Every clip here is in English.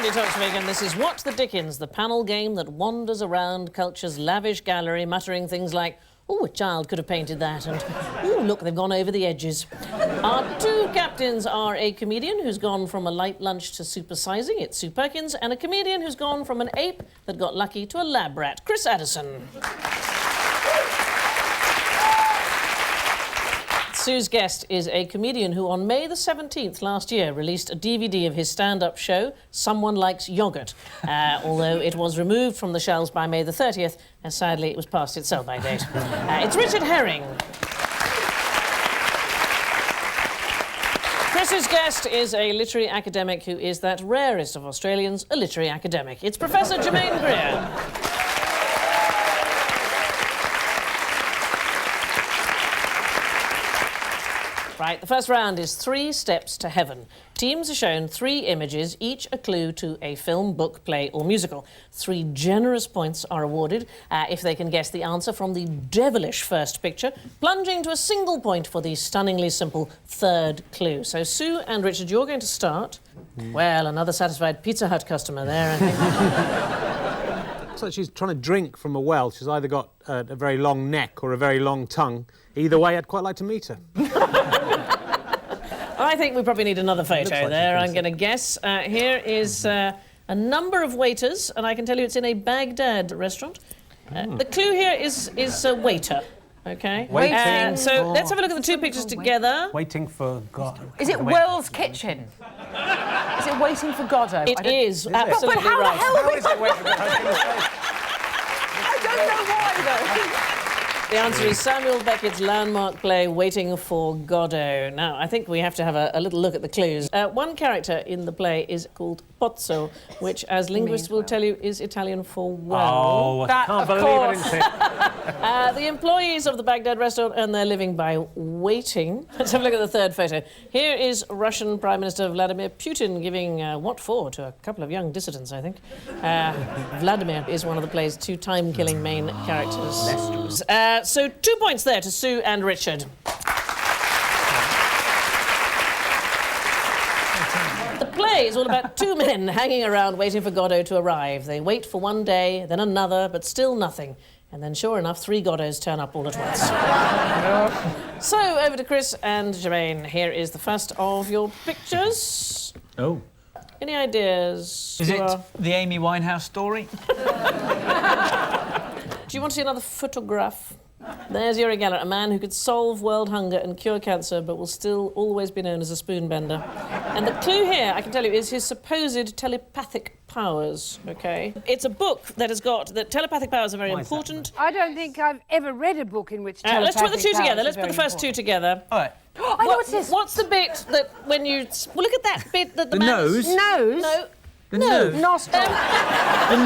Sandi Toksvig, and this is What the Dickens, the panel game that wanders around culture's lavish gallery, muttering things like, "Oh, a child could have painted that," and "Oh, look, they've gone over the edges." Our two captains are a comedian who's gone from a light lunch to supersizing, it's Sue Perkins, and a comedian who's gone from an ape that got lucky to a lab rat, Chris Addison. Sue's guest is a comedian who on May the 17th last year released a DVD of his stand-up show, Someone Likes Yoghurt, although it was removed from the shelves by May the 30th, and sadly it was past its sell-by date. It's Richard Herring. Chris's guest is a literary academic who is that rarest of Australians, a literary academic. It's Professor Germaine Greer. Right, the first round is 3 steps to heaven. Teams are shown 3 images, each a clue to a film, book, play or musical. 3 generous points are awarded if they can guess the answer from the devilish first picture, plunging to a single point for the stunningly simple third clue. So, Sue and Richard, you're going to start. Well, another satisfied Pizza Hut customer there, I think. Looks like she's trying to drink from a well. She's either got a very long neck or a very long tongue. Either way, I'd quite like to meet her. I think we probably need another photo there, I'm going to guess. Here is a number of waiters, and I can tell you it's in a Baghdad restaurant. The clue here is a waiter, OK? Waiting so let's have a look at the 2 pictures together. Waiting for God. Is it World's Kitchen? Is it Waiting for Godot? It is, absolutely but how right. the hell How is it Waiting for God? I don't know why, though. The answer is Samuel Beckett's landmark play, Waiting for Godot. Now, I think we have to have a little look at the clues. One character in the play is called Pozzo, which, as linguists will tell you, is Italian for well. Oh, I can't believe it. The employees of the Baghdad restaurant earn their living by waiting. Let's have a look at the third photo. Here is Russian Prime Minister Vladimir Putin giving what for to a couple of young dissidents, I think. Vladimir is one of the play's 2 time-killing main characters. So 2 points there to Sue and Richard. The play is all about 2 men hanging around waiting for Godot to arrive. They wait for one day, then another, but still nothing. And then, sure enough, 3 Godots turn up all at once. So, over to Chris and Germaine. Here is the first of your pictures. Oh. Any ideas? Is it the Amy Winehouse story? Do you want to see another photograph? There's Uri Geller, a man who could solve world hunger and cure cancer, but will still always be known as a spoonbender. And the clue here, I can tell you, is his supposed telepathic powers, OK? It's a book that has got that telepathic powers are very important. I don't think I've ever read a book in which telepathic let's put the 2 powers together. are Let's put the very first 2 important. together. All right. I know what's this. What's the bit that when you... Well, look at that bit that the man... nose? Nose? No. The nose. Nostril. The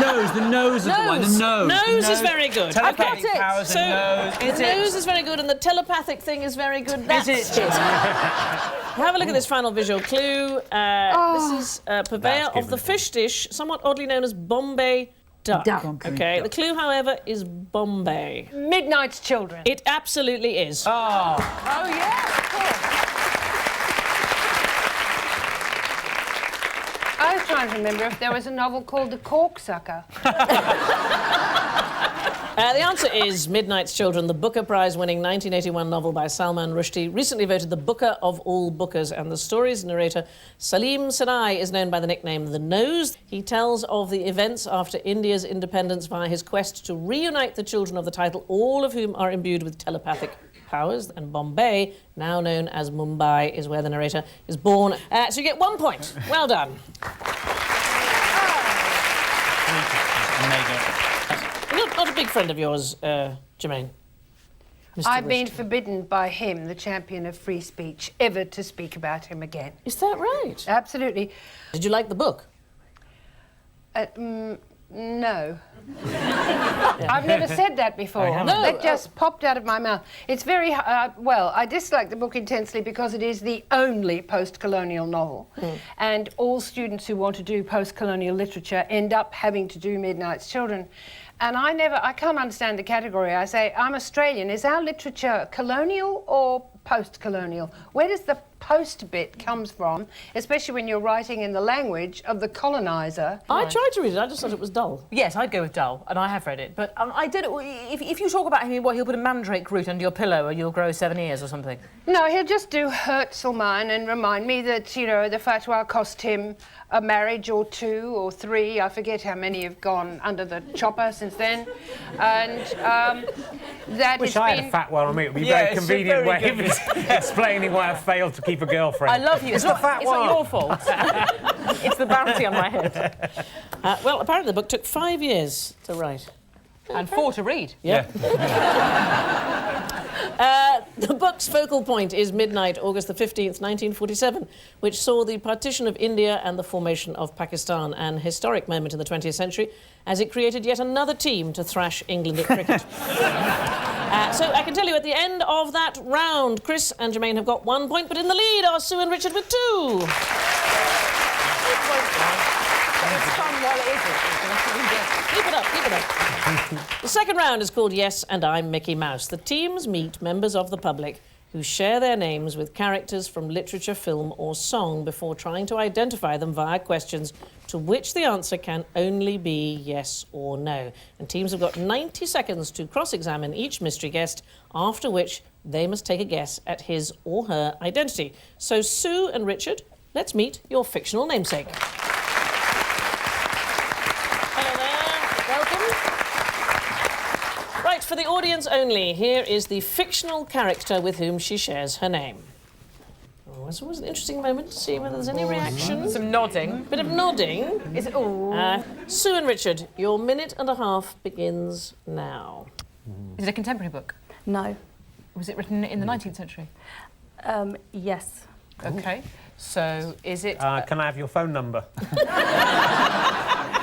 nose is the one. The nose. Nose is very good. Telepathic Okay. powers So, and nose. the nose is very good and the telepathic thing is very good. That's Is it? Have a look at this final visual clue. This is purveyor of the fish dish, somewhat oddly known as Bombay duck. Okay, the clue, however, is Bombay. Midnight's Children. It absolutely is. Oh. Oh, yeah, of course. I was trying to remember if there was a novel called The Corksucker. The answer is Midnight's Children, the Booker Prize-winning 1981 novel by Salman Rushdie, recently voted the Booker of all Bookers, and the story's narrator, Salim Sinai, is known by the nickname The Nose. He tells of the events after India's independence via his quest to reunite the children of the title, all of whom are imbued with telepathic powers, and Bombay, now known as Mumbai, is where the narrator is born. So you get 1 point. Well done. Not a big friend of yours, Germaine. I've been forbidden by him, the champion of free speech, ever to speak about him again. Is that right? Absolutely. Did you like the book? No. I've never said that before. No. That just popped out of my mouth. It's very... well, I dislike the book intensely because it is the only post-colonial novel. And all students who want to do post-colonial literature end up having to do Midnight's Children. And I can't understand the category. I say, I'm Australian. Is our literature colonial or post-colonial? Where does the post bit comes from, especially when you're writing in the language of the colonizer. I tried to read it, I just thought it was dull. Yes, I'd go with dull, and I have read it. But I did. If you talk about him, what, he'll put a mandrake root under your pillow, or you'll grow 7 ears or something. No, he'll just do Herzlmann and remind me that, you know, the fatwa cost him a marriage or 2 or 3. I forget how many have gone under the chopper since then. And that Wish has I been... had a fatwa on me. It would be Yeah, a very it's a convenient very way of explaining why I failed to keep a girlfriend. I love you. It's not your fault. It's the bounty on my head. Well, apparently the book took 5 years to write. And 4 to read. Yeah. The book's focal point is midnight, August the 15th, 1947, which saw the partition of India and the formation of Pakistan, an historic moment in the 20th century, as it created yet another team to thrash England at cricket. So I can tell you at the end of that round, Chris and Germaine have got 1 point, but in the lead are Sue and Richard with 2. It's fun while it isn't. Keep it up, keep it up. The second round is called Yes and I'm Mickey Mouse. The teams meet members of the public who share their names with characters from literature, film or song before trying to identify them via questions to which the answer can only be yes or no. And teams have got 90 seconds to cross-examine each mystery guest, after which they must take a guess at his or her identity. So Sue and Richard, let's meet your fictional namesake. Right, for the audience only, here is the fictional character with whom she shares her name. Oh, it's always an interesting moment to see whether there's any reaction. Some nodding. Bit of nodding. Is it? Oh. Sue and Richard, your minute and a half begins now. Is it a contemporary book? No. Was it written in the 19th century? Yes. OK. So, is it... Can I have your phone number?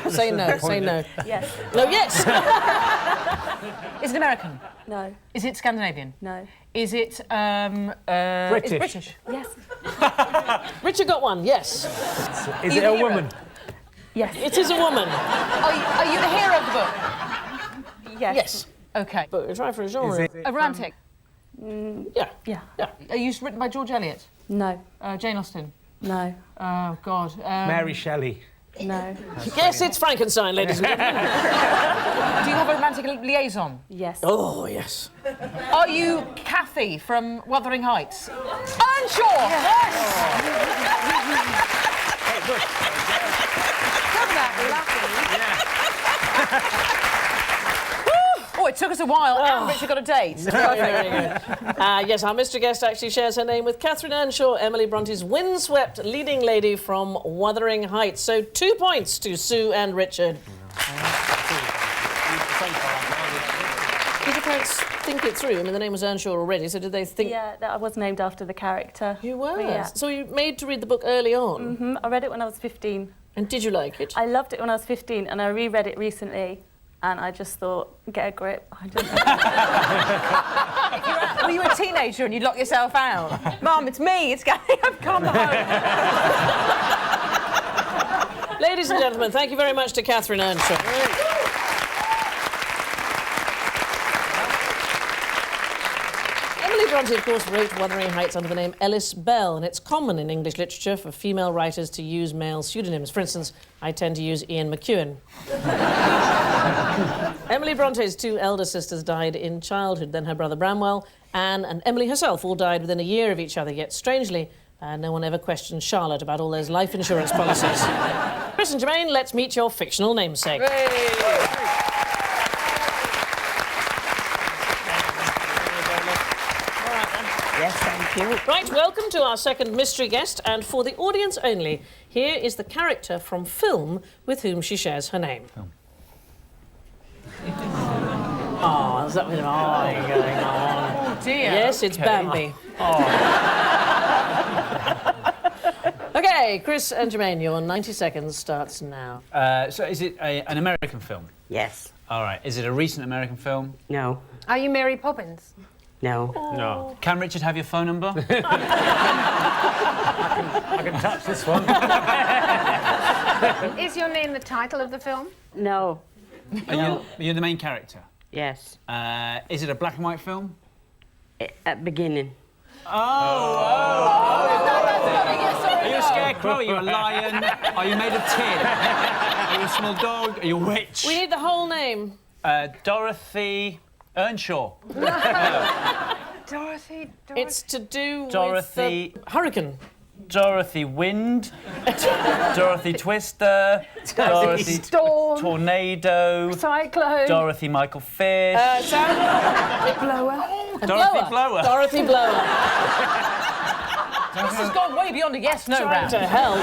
Say no, say no. Yes. No, yes! Is it American? No. Is it Scandinavian? No. Is it British. Is it British? Yes. Richard got 1, yes. Is it a woman? Yes. It is a woman. Are you the hero of the book? Yes. Yes. OK. But we try for a genre. A romantic? Yeah. Yeah. Are you written by George Eliot? No. Jane Austen? No. Oh, God. Mary Shelley. No. Yes, it's Frankenstein, ladies and gentlemen. Do you have a romantic liaison? Yes. Oh, yes. Are you Kathy from Wuthering Heights? Earnshaw! Yes! Come back laughing. Oh, it took us a while, and Richard got a date. Very good. Yes, our mystery guest actually shares her name with Catherine Earnshaw, Emily Bronte's windswept leading lady from Wuthering Heights. So 2 points to Sue and Richard. Did your parents think it through? I mean, the name was Earnshaw already, so did they think... Yeah, I was named after the character. You were? Yeah. So you made to read the book early on? I read it when I was 15. And did you like it? I loved it when I was 15 and I reread it recently and I just thought, get a grip. I don't know. Were you a teenager and you'd lock yourself out? Mum, it's me, it's Gary, I've come home. Ladies and gentlemen, thank you very much to Catherine Earnshaw. Emily Bronte, of course, wrote Wuthering Heights under the name Ellis Bell, and it's common in English literature for female writers to use male pseudonyms. For instance, I tend to use Ian McEwan. Emily Bronte's 2 elder sisters died in childhood, then her brother Bramwell, Anne and Emily herself all died within a year of each other, yet strangely, no one ever questioned Charlotte about all those life insurance policies. Chris and Germaine, let's meet your fictional namesake. Yes, thank you. Right, welcome to our second mystery guest, and for the audience only, here is the character from film with whom she shares her name. Oh, there's that bit of eye going on. Oh, dear. Yes, it's Bambi. OK, Chris and Germaine, your 90 seconds starts now. So is it an American film? Yes. All right. Is it a recent American film? No. Are you Mary Poppins? No. No. Can Richard have your phone number? I can touch this one. Is your name the title of the film? No. Are you the main character? Yes. Is it a black and white film? At beginning. Are you a scarecrow? Are you a lion? Are you made of tin? Are you a small dog? Are you a witch? We need the whole name. Dorothy Earnshaw. Dorothy. It's to do Dorothy- with the hurricane. Dorothy Wind. Dorothy Twister. Dorothy Storm. Tornado. Cyclone. Dorothy Michael Fish. Blower. Dorothy Blower. Dorothy Blower. This has gone way beyond a yes/no round. To hell.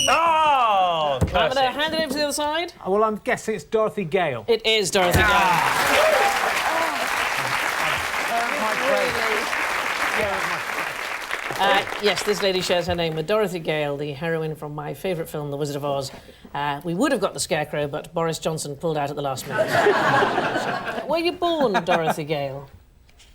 Oh, I'm going to classic. hand it over to the other side. Well, I'm guessing it's Dorothy Gale. It is Dorothy Gale. Yes, this lady shares her name with Dorothy Gale, the heroine from my favourite film, The Wizard of Oz. We would have got the Scarecrow, but Boris Johnson pulled out at the last minute. Were you born Dorothy Gale?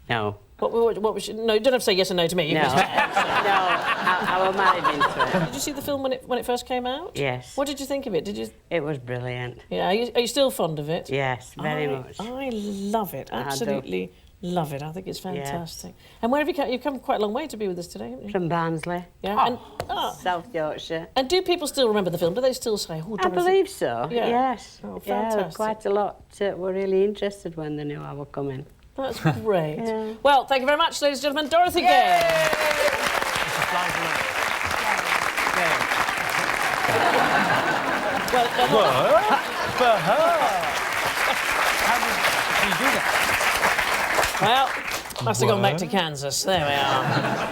No. What was you, no, you don't have to say yes or no to me. You No. can just- I was married into it. Did you see the film when it first came out? Yes. What did you think of it? Did you? It was brilliant. Yeah. Are you still fond of it? Yes, very much. I love it. Absolutely love it. I think it's fantastic. And where have you come? You've come quite a long way to be with us today, haven't you? From Barnsley, Yeah. And, South Yorkshire. and do people still remember the film? Do they still say, "Oh, I Dorothy"? believe so. Yeah. Yes. Oh, yeah, fantastic. quite a lot were really interested when they knew I was coming. That's great. Yeah. Well, thank you very much, ladies and gentlemen. Dorothy Gale. Well, well, must have gone back to Kansas. There we are.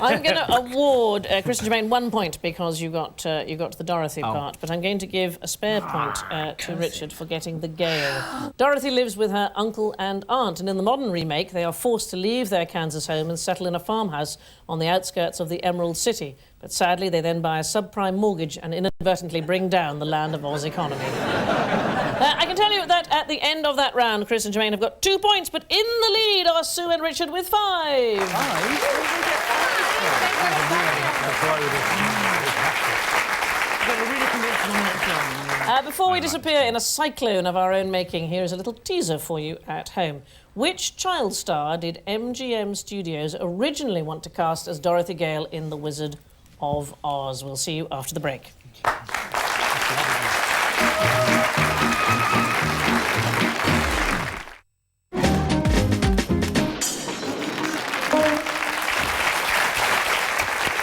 I'm going to award Chris and Germaine 1 point because you got the Dorothy part, but I'm going to give a spare point to Richard for getting the Gale. Dorothy lives with her uncle and aunt, and in the modern remake, they are forced to leave their Kansas home and settle in a farmhouse on the outskirts of the Emerald City. But sadly, they then buy a subprime mortgage and inadvertently bring down the Land of Oz economy. I can tell you that at the end of that round, Chris and Germaine have got 2 points, but in the lead are Sue and Richard with 5. Before we disappear in a cyclone of our own making, here is a little teaser for you at home. Which child star did MGM Studios originally want to cast as Dorothy Gale in The Wizard of Oz? We'll see you after the break.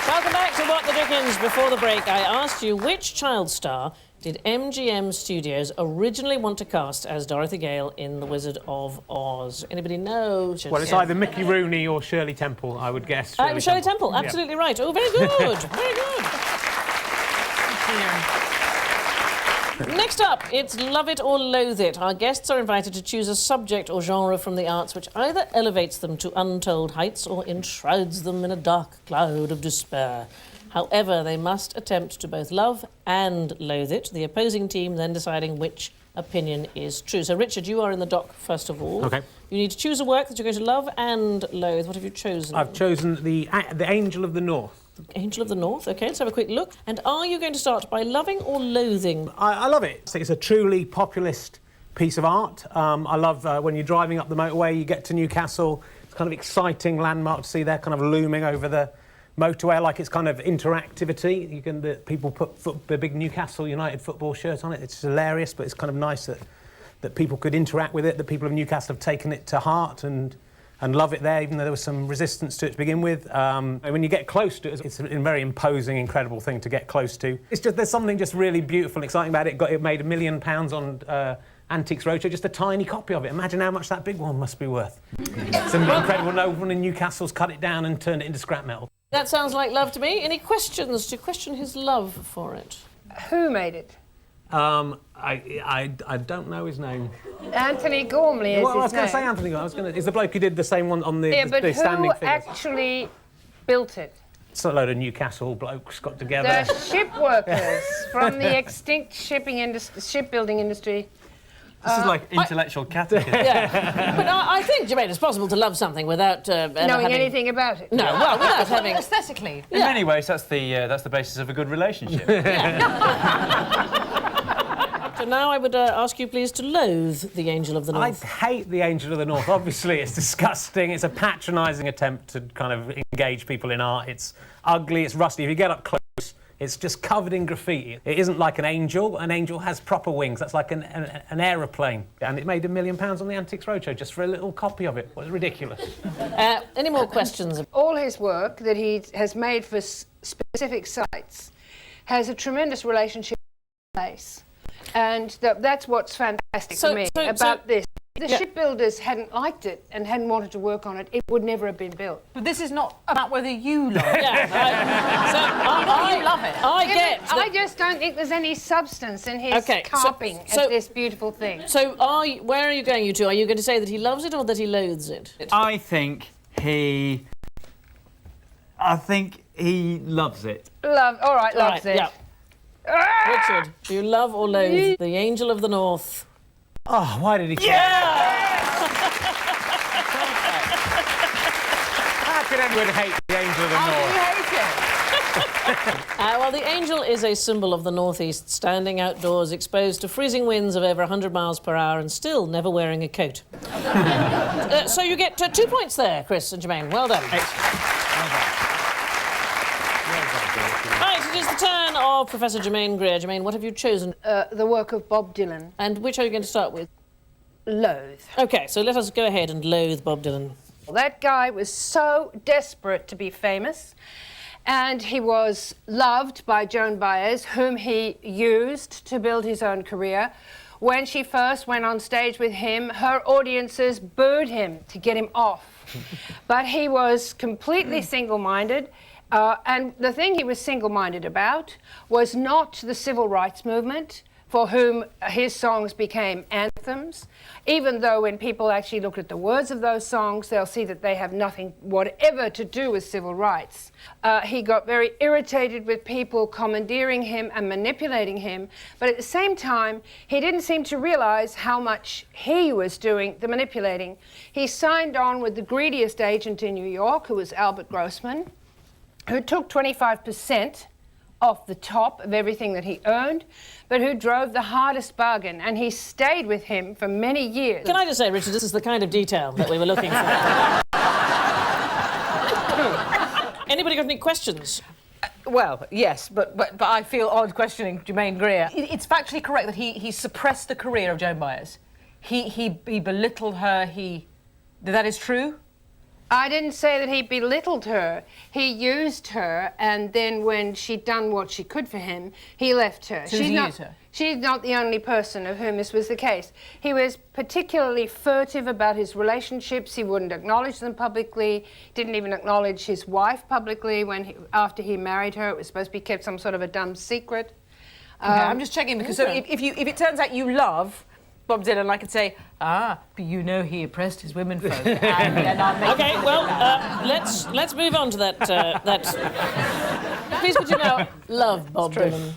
Welcome back to What the Dickens. Before the break, I asked you which child star did MGM Studios originally want to cast as Dorothy Gale in The Wizard of Oz? Anybody know? Well, it's either Mickey Rooney or Shirley Temple, I would guess. Shirley Temple, absolutely right. Oh, very good, very good. Next up, it's Love It or Loathe It. Our guests are invited to choose a subject or genre from the arts which either elevates them to untold heights or enshrouds them in a dark cloud of despair. However, they must attempt to both love and loathe it, the opposing team then deciding which opinion is true. So, Richard, you are in the dock first of all. OK. You need to choose a work that you're going to love and loathe. What have you chosen? I've chosen the Angel of the North. Angel of the North. OK, let's have a quick look. And are you going to start by loving or loathing? I love it. It's a truly populist piece of art. I love when you're driving up the motorway, you get to Newcastle. It's kind of exciting landmark to see there kind of looming over the motorway, like it's kind of interactivity. People put the big Newcastle United football shirt on it. It's hilarious, but it's kind of nice that people could interact with it, that people of Newcastle have taken it to heart and love it there, even though there was some resistance to it to begin with. And when you get close to it, it's a very imposing, incredible thing to get close to. It's just, there's something just really beautiful and exciting about it. It made £1 million on Antiques Roadshow, just a tiny copy of it. Imagine how much that big one must be worth. It's incredible. No one in Newcastle's cut it down and turned it into scrap metal. That sounds like love to me. Any questions to question his love for it? Who made it? I don't know his name. Anthony Gormley is Well, I was his going to say name. Anthony Gormley. Is the bloke who did the same one on the But standing who figures? actually built it? It's a load of Newcastle blokes got together. The ship workers from the extinct shipbuilding industry. This is like intellectual catechism. Yeah. But I think, Germaine, it's possible to love something without Knowing anything about it. No, well, without having... Aesthetically. In many ways, that's the basis of a good relationship. now I would ask you, please, to loathe the Angel of the I North. hate the Angel of the North. Obviously, it's disgusting. It's a patronising attempt to kind of engage people in art. It's ugly, it's rusty. If you get up close, it's just covered in graffiti. It isn't like an angel. An angel has proper wings. That's like an aeroplane. And it made £1 million on the Antiques Roadshow just for a little copy of it. It was ridiculous. Any more questions? All his work that he has made for specific sites has a tremendous relationship with place. And that's what's fantastic for me about this. If the shipbuilders hadn't liked it and hadn't wanted to work on it, it would never have been built. But this is not about whether you love it. I love it. I just don't think there's any substance in his carping at this beautiful thing. So where are you going, you two? Are you going to say that he loves it or that he loathes it? I think he loves it. Loves it. Yeah. Richard, do you love or loathe the Angel of the North? Oh, why did he care? How could anyone hate the Angel of the North? Well, the angel is a symbol of the Northeast, standing outdoors, exposed to freezing winds of over 100 miles per hour and still never wearing a coat. So you get 2 points there, Chris and Germaine. Well done. Right, it is the turn of Professor Germaine Greer. Germaine, what have you chosen? The work of Bob Dylan. And which are you going to start with? Loathe. OK, so let us go ahead and loathe Bob Dylan. That guy was so desperate to be famous, and he was loved by Joan Baez, whom he used to build his own career. When she first went on stage with him, her audiences booed him to get him off. But he was completely single-minded. And the thing he was single-minded about was not the civil rights movement, for whom his songs became anthems, even though when people actually look at the words of those songs, they'll see that they have nothing whatever to do with civil rights. He got very irritated with people commandeering him and manipulating him, but at the same time, he didn't seem to realize how much he was doing the manipulating. He signed on with the greediest agent in New York, who was Albert Grossman, who took 25% off the top of everything that he earned, but who drove the hardest bargain, and he stayed with him for many years. Can I just say, Richard, this is the kind of detail that we were looking for. Anybody got any questions? Well, yes, but I feel odd questioning Germaine Greer. It's factually correct that he suppressed the career of Joan Baez. He belittled her. That is true? I didn't say that he belittled her. He used her, and then when she'd done what she could for him, he left her. So he used her? She's not the only person of whom this was the case. He was particularly furtive about his relationships. He wouldn't acknowledge them publicly. Didn't even acknowledge his wife publicly after he married her. It was supposed to be kept some sort of a dumb secret. Okay, I'm just checking because so if it turns out you love Bob Dylan, I could say, but you know he oppressed his womenfolk. And I'll make OK, well, let's move on to that. Please, would you now love Bob Dylan?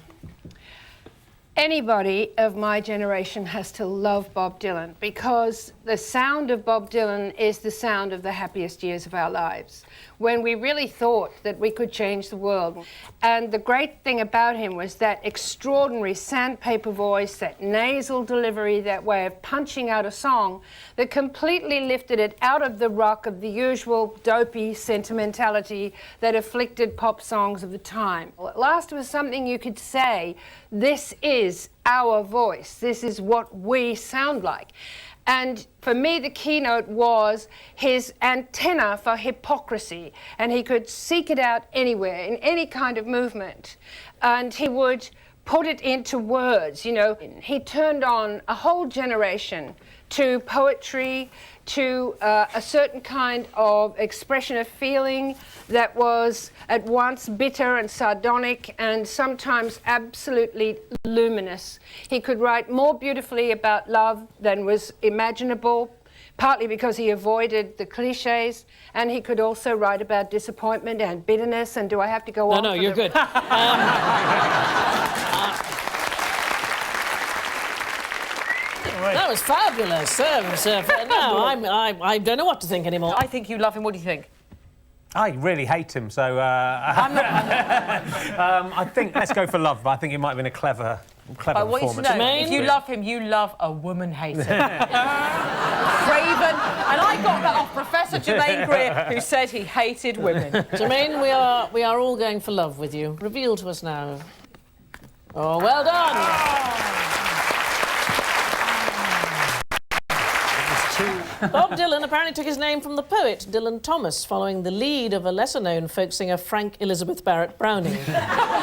Anybody of my generation has to love Bob Dylan because the sound of Bob Dylan is the sound of the happiest years of our lives, when we really thought that we could change the world. And the great thing about him was that extraordinary sandpaper voice, that nasal delivery, that way of punching out a song that completely lifted it out of the ruck of the usual dopey sentimentality that afflicted pop songs of the time. At last it was something you could say, this is our voice, this is what we sound like. And for me, the keynote was his antenna for hypocrisy, and he could seek it out anywhere, in any kind of movement. And he would put it into words, you know. He turned on a whole generation to poetry, to a certain kind of expression of feeling that was at once bitter and sardonic and sometimes absolutely luminous. He could write more beautifully about love than was imaginable, partly because he avoided the cliches, and he could also write about disappointment and bitterness. And do I have to go on? No, you're good. That was fabulous. No, I don't know what to think anymore. I think you love him. What do you think? I really hate him, so I'm not. I think let's go for love. But I think it might have been a clever I want you to performance. know, if you love him, you love a woman hater. Craven, and I got that off Professor Germaine Greer, who said he hated women. Germaine, we are all going for love with you. Reveal to us now. Oh, well done. Bob Dylan apparently took his name from the poet Dylan Thomas, following the lead of a lesser-known folk singer Frank Elizabeth Barrett Browning. I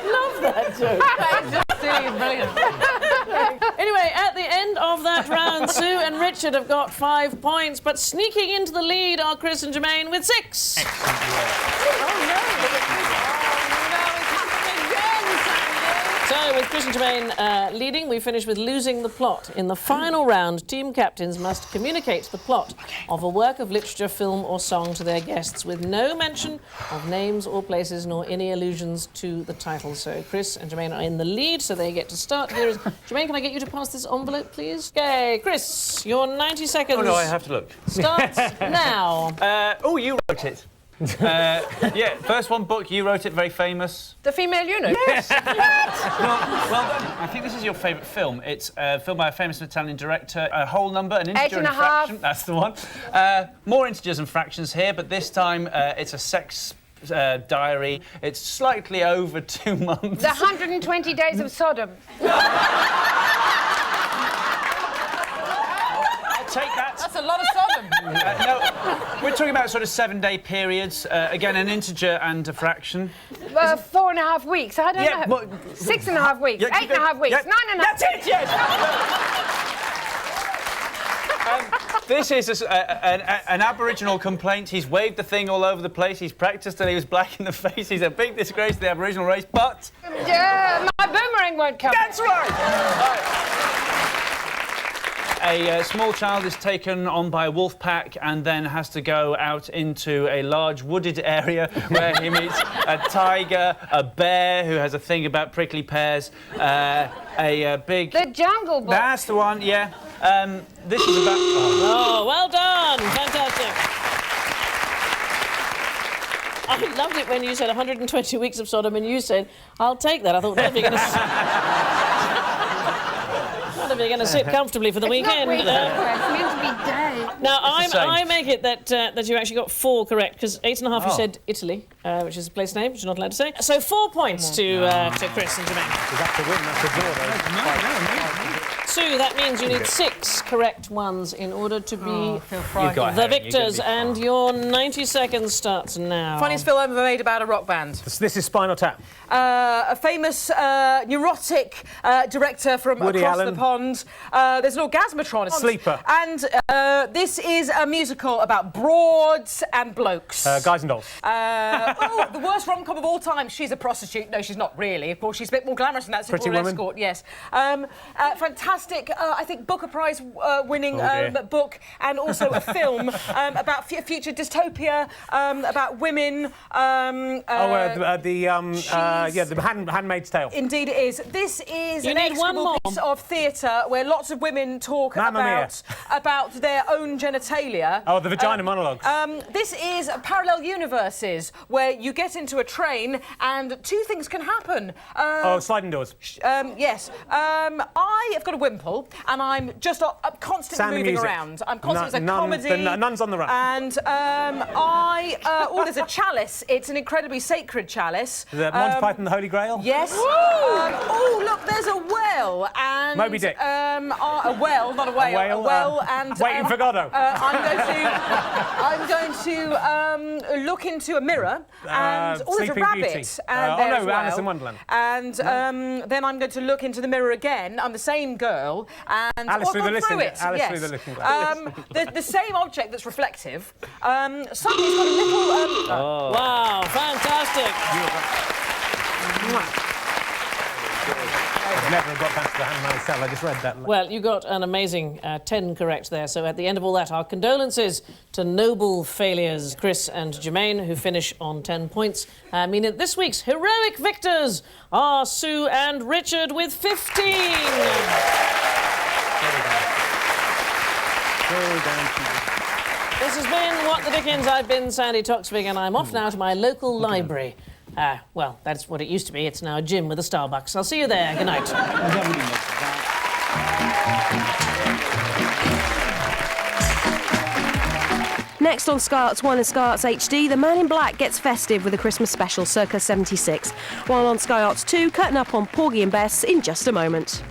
love that joke. That is just silly and brilliant. Anyway, at the end of that round, Sue and Richard have got 5 points, but sneaking into the lead are Chris and Germaine with 6. Excellent work. So, with Chris and Germaine leading, we finish with losing the plot. In the final round, team captains must communicate the plot of a work of literature, film or song to their guests with no mention of names or places nor any allusions to the title. So Chris and Germaine are in the lead, so they get to start. Here is... Germaine, can I get you to pass this envelope, please? Okay, Chris, your 90 seconds... Oh, no, I have to look. ...starts now. Oh, you wrote it. Yeah, first one book, you wrote it, very famous. The Female Eunuch? Yes! Well done. I think this is your favourite film. It's a film by a famous Italian director, a whole number, an integer and a fraction. That's the one. More integers and fractions here, but this time it's a sex diary. It's slightly over 2 months. The 120 Days of Sodom. Take that. That's a lot of Sodom. No, we're talking about sort of 7-day periods. Again, an integer and a fraction. 4.5 weeks. I don't know. Well, 6.5 weeks. Yeah, 8.5 weeks. yeah, 9.5. That's it. Yes. This is an Aboriginal complaint. He's waved the thing all over the place. He's practised till he was black in the face. He's a big disgrace to the Aboriginal race, but... Yeah, my boomerang won't come. That's right! A small child is taken on by a wolf pack and then has to go out into a large wooded area where he meets a tiger, a bear who has a thing about prickly pears, a big... The Jungle Book. That's the one, yeah. This is about... Oh, well done. Fantastic. I loved it when you said 120 weeks of Sodom and you said, I'll take that. I thought, if you're going to sit comfortably for the weekend. It's meant to be day. Now, I make it that you actually got 4 correct, because 8.5 you said Italy, which is a place name, which you're not allowed to say. So 4 points to Chris and Germaine. That's a win, that's a draw, though. Sue, that means you need 6 correct ones in order to be the victors, and your 90 seconds starts now. Funniest film ever made about a rock band. This is Spinal Tap. A famous neurotic director from Woody across Allen. the pond. There's an orgasmatron. Sleeper. And this is a musical about broads and blokes. Guys and Dolls. The worst rom-com of all time. She's a prostitute. No, she's not really. Of course, she's a bit more glamorous than that. Pretty Woman. Escort, yes. Fantastic, I think, Booker Prize winning book, and also a film about future dystopia, about women. The Handmaid's Tale. Indeed it is. This is an need one execrable more. piece of theatre where lots of women talk Mamma about their own genitalia. Oh, the vagina monologues. This is parallel universes where you get into a train and 2 things can happen. Sliding Doors. Yes. I have got a wimple and I'm just constantly Sound of moving Music. around. I'm constantly it's a comedy. The Nuns on the Run. And there's a chalice. It's an incredibly sacred chalice. The Monty Python, the Holy Grail. Yes. Look, there's a well and Moby Dick. A well, not a whale. A whale, and Waiting for Godot. I'm going to look into a mirror and there's a Sleeping rabbit. Beauty. And there as well. Alice in Wonderland. And then I'm going to look into the mirror again. I'm the same girl and Alice through the I've gone Looking through Glass. it. Alice yes. through the Looking Glass. The same object that's reflective. Suddenly it's got a little. Wow, fantastic. I've never got back to the Handmaid's Tale. I just read that. Well, you got an amazing 10 correct there. So at the end of all that, our condolences to noble failures, Chris and Germaine, who finish on 10 points. Meaning that this week's heroic victors are Sue and Richard with 15. This has been What the Dickens. I've been Sandi Toksvig, and I'm off now to my local library. Well, that's what it used to be. It's now a gym with a Starbucks. I'll see you there. Good night. Next on Sky Arts 1 and Sky Arts HD, The Man in Black gets festive with a Christmas special circa 76. While on Sky Arts 2, cutting up on Porgy and Bess in just a moment.